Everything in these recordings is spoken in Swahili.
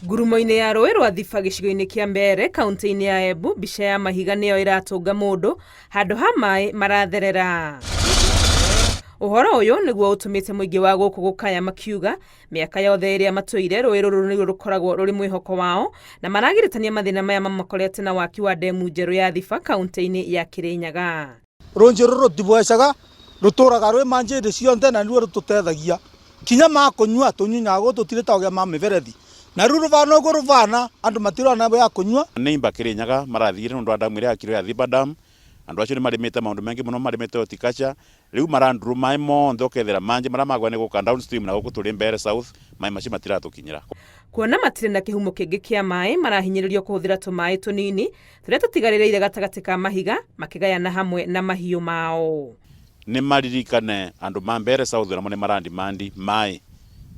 Ngurumo-inĩ ya rũĩ rwa Thiba gĩcigo-inĩ kĩa Mbeere kaunti-inĩ ya Embu, mbica ya mahiga nĩyo ĩratũnga mũndũ handũ ha maĩ maratherera. Ũhoro ũyũ nĩguo ũtũmĩte mũingĩ wa gũkũ gũkaya makiuga mĩaka yothe ĩrĩa matũire rũĩ rũrũ nĩruo rũkoragwo rũrĩ mwĩhoko wao, na maragirĩtania mathĩna maya mamakorete na waki wa ndemu njerũ ya Thiba kaunti-inĩ ya Kĩrĩnyaga. Rũnjĩ rũrũ rũtibwecaga rũtũraga rwĩ manjĩrĩ ciothe na nĩruo rũtũteithagia kinya ma kũnyua tũnyuaga gũkũ tũtirĩ ta ũgĩa ma mĩberethi na rĩu rũvana ũguo rũvana andũ matirona ya kũnyua. Nĩimba Kĩrĩnyaga marathire nũndũ wa damu ĩrĩa yakirwo ya Thiba Dam. Andũ acio nĩmarĩmĩte maũndũ mengĩ mũno, marĩmĩte horticulture, rĩu maranduru maĩ monthe ũkethera manjĩ marĩa magwa nĩ gũka downstream na gũkũ tũrĩ Mbeere South, maĩ macio matiratũkinyĩra. Kuona matirĩ na kĩhumo kĩngĩ kĩa maĩ, marahinyĩrĩrio kũhũthĩra tũmaĩ tũnini tũrĩa tũtigarĩrĩire gatagatĩ ka mahiga makĩgayana hamwe na mahiũ mao. Nĩ maririkane andũ ma Mbeere South namo nĩ marandimandi maĩ,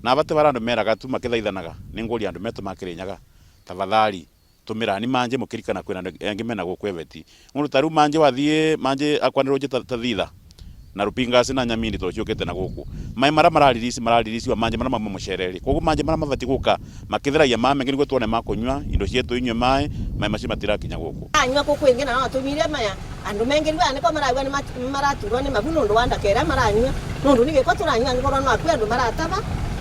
na abate barandũ meraga tu makĩthaithanaga nĩ ngũria andũ metũ ma Kĩrĩnyaga tafadhali tũmĩrani manjĩ mũkĩrikana kwĩna engĩ mena gũkũ Eveti mũndũ ta rĩu manjĩ wathiĩ manjĩ akwanĩrwo njĩ ta Thitha na Rupingasi na Nyamindi tũciũkĩte na gũkũ maĩ marĩa mararirici wa manjĩ marĩa ma mũcereri, koguo manjĩ marĩa mabati gũka makĩtheragia maĩ mengĩ nĩguo tuone ma kũnyua indo cietũ inyue maĩ macio matirakinya gũkũ. Anyua gũkũ ingĩ na tũmire maya andũ mengĩ nĩ kwa maragwa nĩ maraturwo nĩ mabu nũndũ wa ndakera maranyua nũndũ nĩgĩko turanyua ngoro no akũ andũ marataba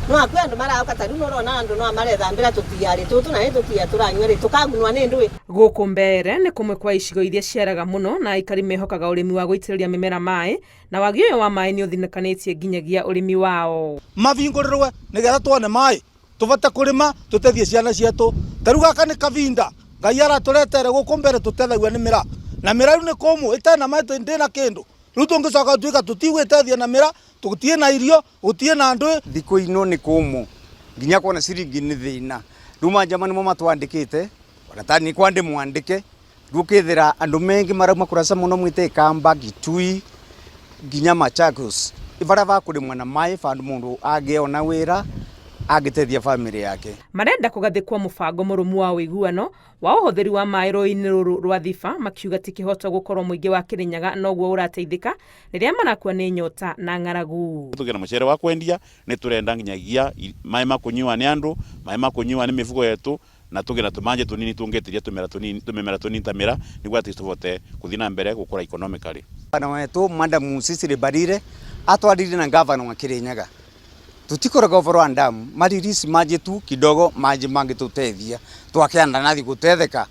no akũ andũ marauka ta rĩu nũrona andũ no marethambĩra tũtiarĩ tũtũ na tũtia turanyua rĩ tũkagunwa nĩ ndũĩ. Gũkũ Mbeere nĩ kũmwe kwa icigo iria ciaraga mũno na aikari mehokaga ũrĩmi wa gũitĩrĩria mĩmera maĩ, na wagi ũyũ wa maĩ nĩ ũthinakanĩtie nginyagia ũrĩmi wao. Mavingũrĩrwe nĩgetha tuone maĩ tũbate kũrĩma tũteithie ciana cietũ. Ta rĩu gaka nĩ kavinda Ngai aratũretere gũkũ Mbeere tũteithagio nĩ mĩra na mĩra rĩu nĩ kũmũ ĩtarĩ na maĩ ndĩ kĩndũ rĩu tũngĩcoka tuĩka tũtigwĩteithia na mĩra tũgũtiĩ na irio gũtiĩ na ndũĩ. Thikũ ino nĩ kũmũ nginya kuona ciringi nĩ thĩna, rĩu manjama nĩmo matwandĩkĩte wagatani kwandĩ mwandĩke gũkĩthĩra andũ mengĩ marauma kũraca mũno mwĩte Kamba, Gitui nginya Machakos bara bakũrĩmwa na maĩ bandũ mũndũ angĩona wĩra agĩteithia bamĩrĩ yake. Marenda kũgathĩkwo mũbango mũrũmu wa ũiguano wa ũhũthĩri wa maĩ rũĩ-inĩ rũrũ rwa Thiba, makiuga ti kĩhoto gũkorwo mũingĩ wa Kĩrĩnyaga noguo ũrateithĩka rĩrĩa marakua nĩ nyota na ng'aragu. Tũgĩna mũcere wa kwendia nĩ tũrenda nginyagia maĩ ma kũnyua nĩ andũ, maĩ ma kũnyua nĩ mĩfugo yetũ, na tũgĩna tũmanje tũnini tũngĩtiria tũmĩmera tũnini ta mĩra nĩguo atĩ tũbote gũthiĩ na mbere gũkũra economically. Bana wetu Madam Cecily Mbarire atwarire na gavana wa Kĩrĩnyaga tutikoraga ũhoro wa damu maririsi maji tu kidogo maji mangĩtũteithia twakĩanda nathi gũtetheka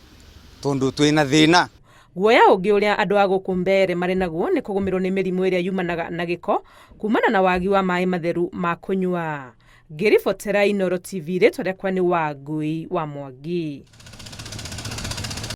tondũ twĩna thĩna. Guoya ũngĩ ũrĩa andũ a gũkũ Mbeere marĩ naguo nĩ kũgũmĩrwo nĩ mĩrimũ ĩrĩa yumanaga na gĩko kumana na wagi wa maĩ matheru ma kũnyua. Ngĩribotera Inooro TV rĩtwa rĩakwa nĩ Wangui wa Mwangi.